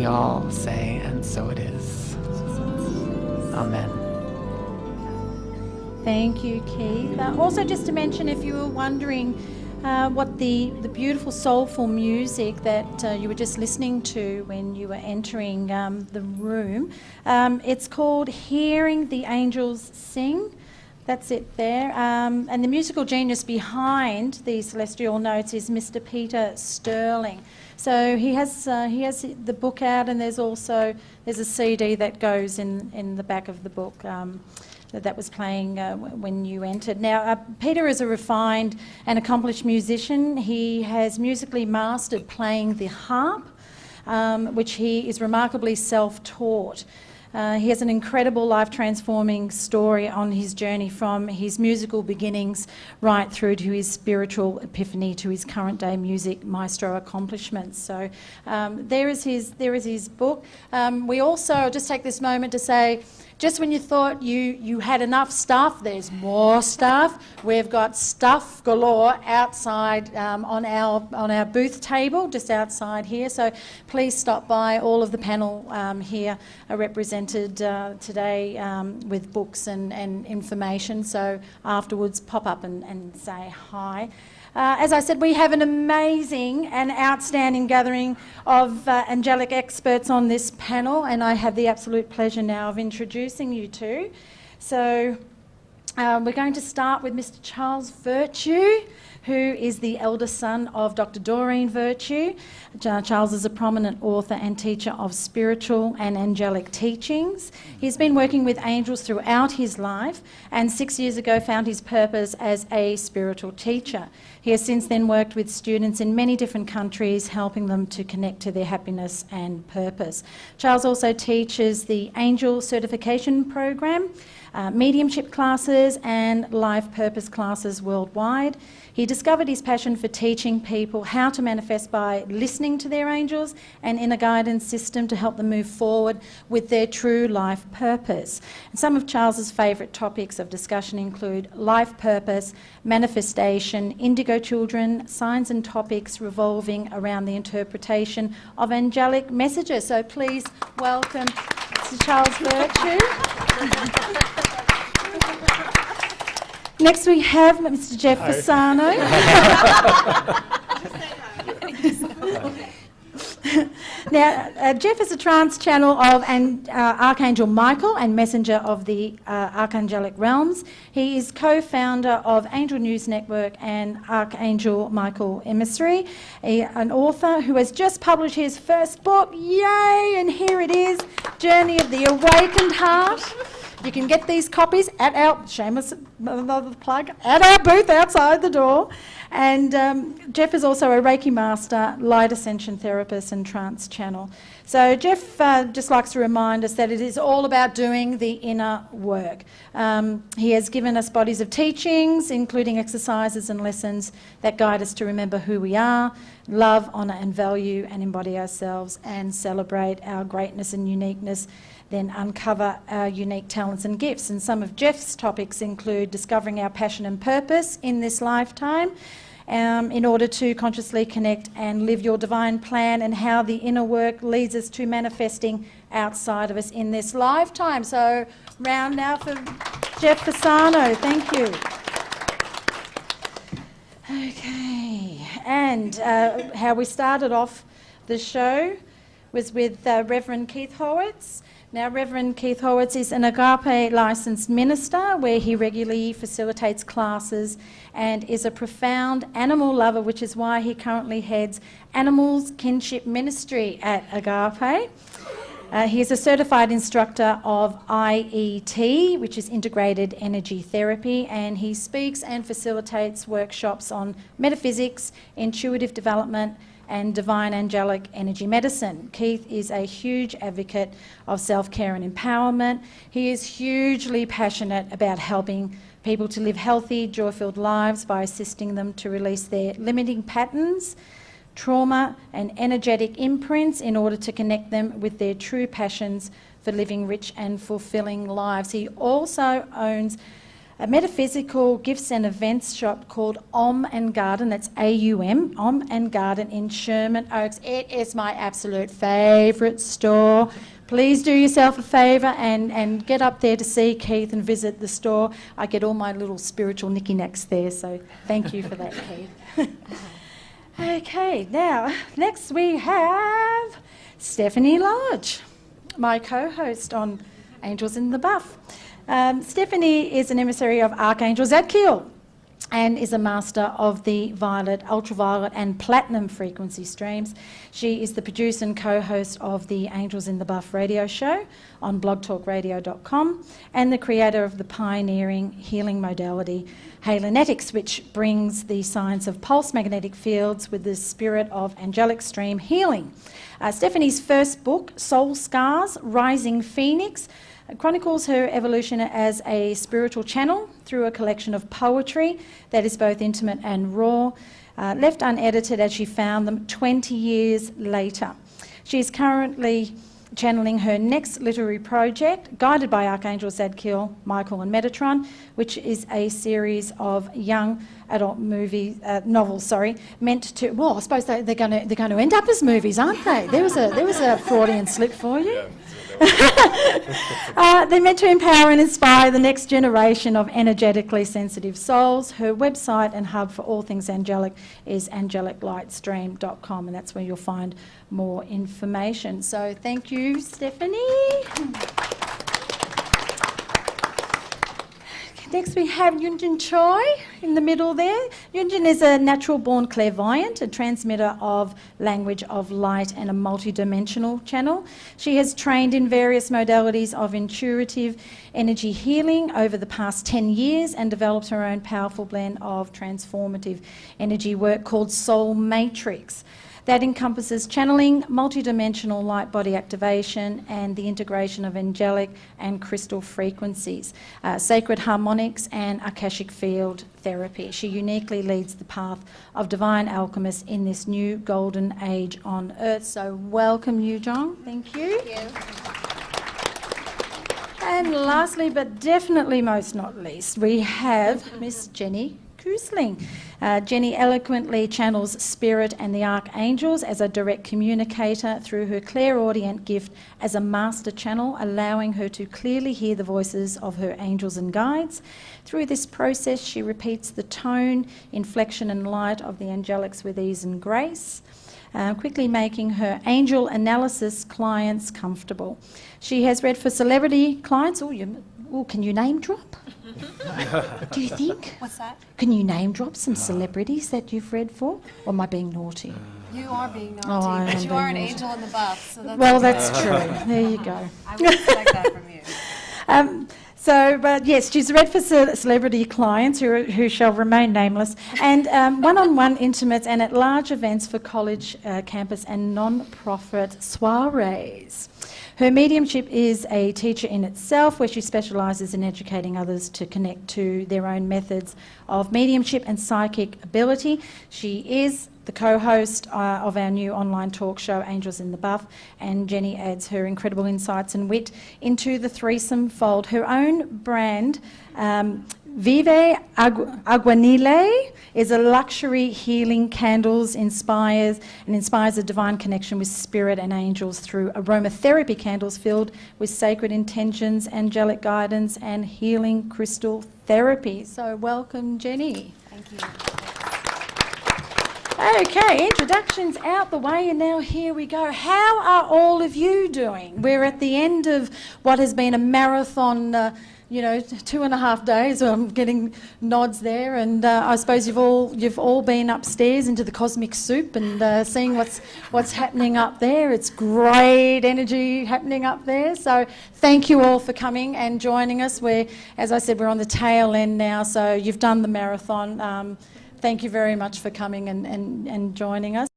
we all say, and so it is. Amen. Thank you, Keith. Also, just to mention, if you were wondering what the beautiful soulful music that you were just listening to when you were entering the room, it's called Hearing the Angels Sing. That's it there. And the musical genius behind these celestial notes is Mr. Peter Sterling. So he has the book out, and there's a CD that goes in the back of the book that was playing when you entered. Now, Peter is a refined and accomplished musician. He has musically mastered playing the harp, which he is remarkably self-taught. He has an incredible life-transforming story on his journey from his musical beginnings right through to his spiritual epiphany to his current-day music maestro accomplishments. So there is his book. We also just take this moment to say, just when you thought you had enough stuff, there's more stuff. We've got stuff galore outside on our booth table, just outside here. So please stop by. All of the panel here are represented today with books and information. So afterwards, pop up and say hi. As I said, we have an amazing and outstanding gathering of angelic experts on this panel, and I have the absolute pleasure now of introducing you to. So we're going to start with Mr. Charles Virtue, who is the elder son of Dr. Doreen Virtue. Charles is a prominent author and teacher of spiritual and angelic teachings. He's been working with angels throughout his life, and 6 years ago found his purpose as a spiritual teacher. He has since then worked with students in many different countries, helping them to connect to their happiness and purpose. Charles also teaches the Angel Certification Program, mediumship classes and life purpose classes worldwide. He discovered his passion for teaching people how to manifest by listening to their angels and in a guidance system to help them move forward with their true life purpose. And some of Charles's favourite topics of discussion include life purpose, manifestation, indigo children, signs and topics revolving around the interpretation of angelic messages. So please welcome Mr. Charles Virtue. Next we have Mr. Jeff Fasano. Now, Jeff is a trance channel of Archangel Michael and messenger of the Archangelic Realms. He is co-founder of Angel News Network and Archangel Michael Emissary, an author who has just published his first book. Yay! And here it is, Journey of the Awakened Heart. You can get these copies at our, shameless another plug, at our booth outside the door. And Jeff is also a Reiki master, light ascension therapist and trance channel. So Jeff just likes to remind us that it is all about doing the inner work. He has given us bodies of teachings, including exercises and lessons that guide us to remember who we are, love, honour and value, and embody ourselves and celebrate our greatness and uniqueness, then uncover our unique talents and gifts. And some of Jeff's topics include discovering our passion and purpose in this lifetime, in order to consciously connect and live your divine plan, and how the inner work leads us to manifesting outside of us in this lifetime. So round now for Jeff Fasano. Thank you. Okay, and how we started off the show was with Reverend Keith Horwitz. Now, Reverend Keith Horwitz is an Agape licensed minister where he regularly facilitates classes and is a profound animal lover, which is why he currently heads Animals Kinship Ministry at Agape. He is a certified instructor of IET, which is Integrated Energy Therapy, and he speaks and facilitates workshops on metaphysics, intuitive development, and divine angelic energy medicine. Keith is a huge advocate of self-care and empowerment. He is hugely passionate about helping people to live healthy, joy-filled lives by assisting them to release their limiting patterns, trauma and energetic imprints in order to connect them with their true passions for living rich and fulfilling lives. He also owns a metaphysical gifts and events shop called Om and Garden. That's AUM, Om and Garden in Sherman Oaks. It is my absolute favourite store. Please do yourself a favour and get up there to see Keith and visit the store. I get all my little spiritual knicky-knacks there, so thank you for that, Keith. Okay, now, next we have Stephanie Lodge, my co-host on Angels in the Buff. Stephanie is an emissary of Archangel Zadkiel and is a master of the violet, ultraviolet and platinum frequency streams. She is the producer and co-host of the Angels in the Buff radio show on blogtalkradio.com and the creator of the pioneering healing modality Halenetics, which brings the science of pulse magnetic fields with the spirit of angelic stream healing. Stephanie's first book, Soul Scars, Rising Phoenix, chronicles her evolution as a spiritual channel through a collection of poetry that is both intimate and raw, left unedited as she found them 20 years later. She is currently channeling her next literary project, guided by Archangel Zadkiel, Michael and Metatron, which is a series of young adult novels, meant to. Well, I suppose they're going to end up as movies, aren't they? There was a Freudian slip for you. They're meant to empower and inspire the next generation of energetically sensitive souls. Her website and hub for all things angelic is angeliclightstream.com, and that's where you'll find more information. So thank you, Stephanie. Next we have Eun Jin Choi in the middle there. Eun Jin is a natural-born clairvoyant, a transmitter of language of light and a multidimensional channel. She has trained in various modalities of intuitive energy healing over the past 10 years and developed her own powerful blend of transformative energy work called Soul Matrix. That encompasses channeling, multidimensional light body activation and the integration of angelic and crystal frequencies, sacred harmonics and Akashic field therapy. She uniquely leads the path of divine alchemists in this new golden age on Earth. So welcome, Eunjung. Thank you. Thank you. And lastly, but definitely most not least, we have Miss Jenny Koesling. Jenny eloquently channels spirit and the archangels as a direct communicator through her clairaudient gift as a master channel, allowing her to clearly hear the voices of her angels and guides. Through this process, she repeats the tone, inflection and light of the angelics with ease and grace, quickly making her angel analysis clients comfortable. She has read for celebrity clients. Can you name drop? Do you think? What's that? Can you name drop some celebrities that you've read for? Or am I being naughty? You are being naughty, I but am you are an being angel in the buff, so that's Well, okay. that's true. There you go. I would expect that from you. But yes, she's read for celebrity clients who shall remain nameless, and one-on-one intimates and at large events for college campus and non-profit soirees. Her mediumship is a teacher in itself, where she specialises in educating others to connect to their own methods of mediumship and psychic ability. She is the co-host of our new online talk show, Angels in the Buff, and Jenny adds her incredible insights and wit into the threesome fold. Her own brand, Vive Aguanile, is a luxury healing candles inspires a divine connection with spirit and angels through aromatherapy candles filled with sacred intentions, angelic guidance and healing crystal therapy. So welcome, Jenny. Thank you. Okay, introductions out the way, and now here we go. How are all of you doing? We're at the end of what has been a marathon 2.5 days. I'm getting nods there, and I suppose you've all been upstairs into the cosmic soup and seeing what's happening up there. It's great energy happening up there. So thank you all for coming and joining us. As I said, we're on the tail end now, so you've done the marathon. Thank you very much for coming and joining us.